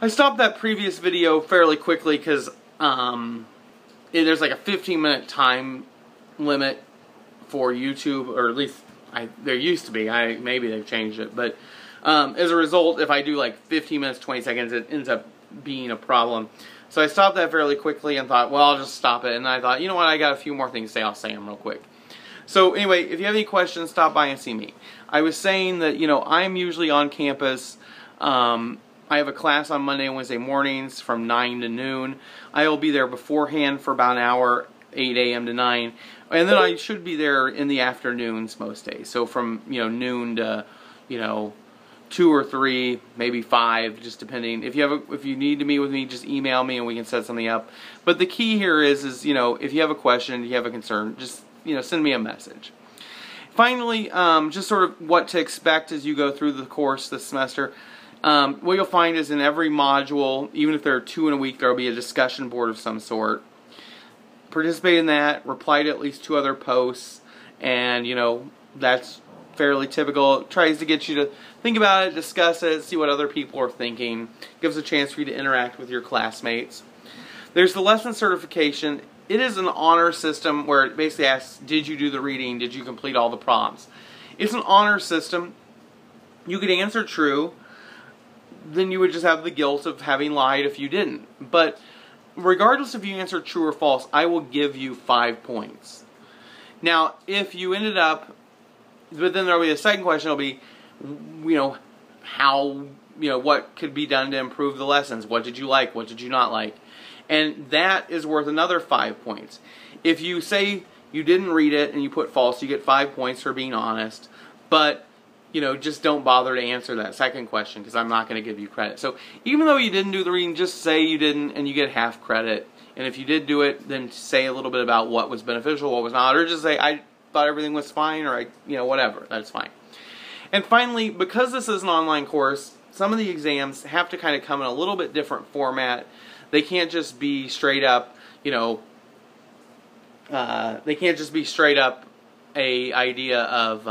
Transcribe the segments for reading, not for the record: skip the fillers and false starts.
I stopped that previous video fairly quickly because there's like a 15-minute time limit for YouTube, or at least there used to be. Maybe they've changed it, but as a result, if I do like 15 minutes, 20 seconds, it ends up being a problem. So I stopped that fairly quickly and thought, well, I'll just stop it. And I thought, you know what, I got a few more things to say. I'll say them real quick. So anyway, if you have any questions, stop by and see me. I was saying that, you know, I'm usually on campus. I have a class on Monday and Wednesday mornings from 9 to noon. I will be there beforehand for about an hour, 8 a.m. to 9. And then I should be there in the afternoons most days. So from, you know, noon to, you know, 2 or 3, maybe 5, just depending. If you need to meet with me, just email me and we can set something up. But the key here is you know, if you have a question, you have a concern, just, you know, send me a message. Finally, just sort of what to expect as you go through the course this semester. What you'll find is in every module, even if there are 2 in a week, there will be a discussion board of some sort. Participate in that, reply to at least 2 other posts, and, you know, that's fairly typical. It tries to get you to think about it, discuss it, see what other people are thinking. Gives a chance for you to interact with your classmates. There's the lesson certification. It is an honor system where it basically asks, did you do the reading? Did you complete all the prompts? It's an honor system. You could answer true. Then you would just have the guilt of having lied if you didn't. But regardless if you answer true or false, I will give you 5 points. Now, if you ended up, but then there will be a second question. It'll be, you know, how, you know, what could be done to improve the lessons? What did you like? What did you not like? And that is worth another 5 points. If you say you didn't read it and you put false, you get 5 points for being honest. But, you know, just don't bother to answer that second question because I'm not going to give you credit. So even though you didn't do the reading, just say you didn't and you get half credit. And if you did do it, then say a little bit about what was beneficial, what was not, or just say I thought everything was fine, or you know, whatever. That's fine. And finally, because this is an online course, some of the exams have to kind of come in a little bit different format. They can't just be straight up, you know, they can't just be straight up a idea of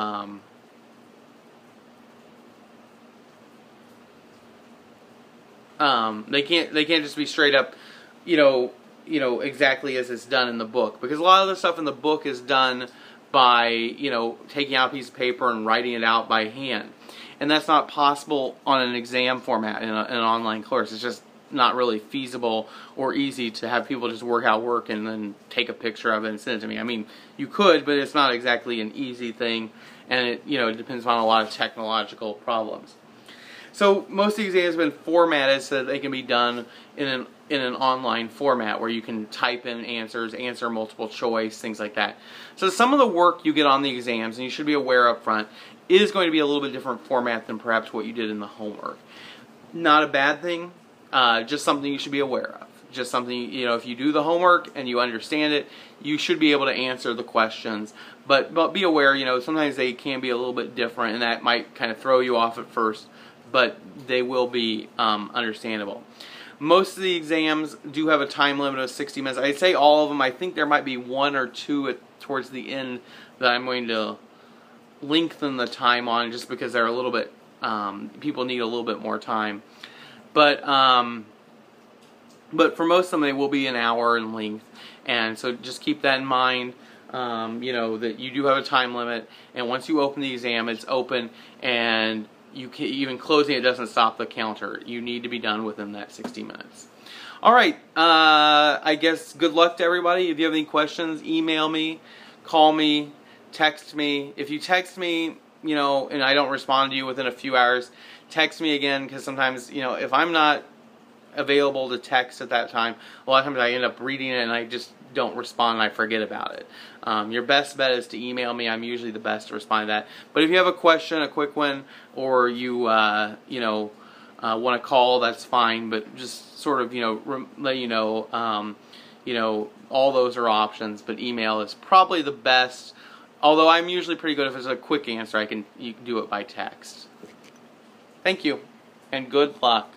they can't just be straight up, you know exactly as it's done in the book, because a lot of the stuff in the book is done by, you know, taking out a piece of paper and writing it out by hand, and that's not possible on an exam format in an online course. It's just not really feasible or easy to have people just work out work and then take a picture of it and send it to me. I mean, you could, but it's not exactly an easy thing, and it, you know, it depends on a lot of technological problems. So most of the exams have been formatted so that they can be done in an online format where you can type in answers, answer multiple choice, things like that. So some of the work you get on the exams, and you should be aware up front, is going to be a little bit different format than perhaps what you did in the homework. Not a bad thing, just something you should be aware of. Just something, you know, if you do the homework and you understand it, you should be able to answer the questions. But be aware, you know, sometimes they can be a little bit different, and that might kind of throw you off at first, but they will be understandable. Most of the exams do have a time limit of 60 minutes. I'd say all of them. I think there might be 1 or 2 towards the end that I'm going to lengthen the time on, just because they're a little bit, people need a little bit more time. But for most of them, they will be an hour in length, and so just keep that in mind. You know, that you do have a time limit, and once you open the exam, it's open, and you can, even closing it doesn't stop the counter. You need to be done within that 60 minutes. All right, I guess good luck to everybody. If you have any questions, email me, call me, text me. If you text me, you know, and I don't respond to you within a few hours, text me again, because sometimes, you know, if I'm not available to text at that time, a lot of times I end up reading it and I just don't respond and I forget about it. Your best bet is to email me. I'm usually the best to respond to that. But if you have a question, a quick one, or you you know, want to call, that's fine. But just sort of, you know, let you know, all those are options. But email is probably the best. Although I'm usually pretty good if it's a quick answer. You can do it by text. Thank you, and good luck.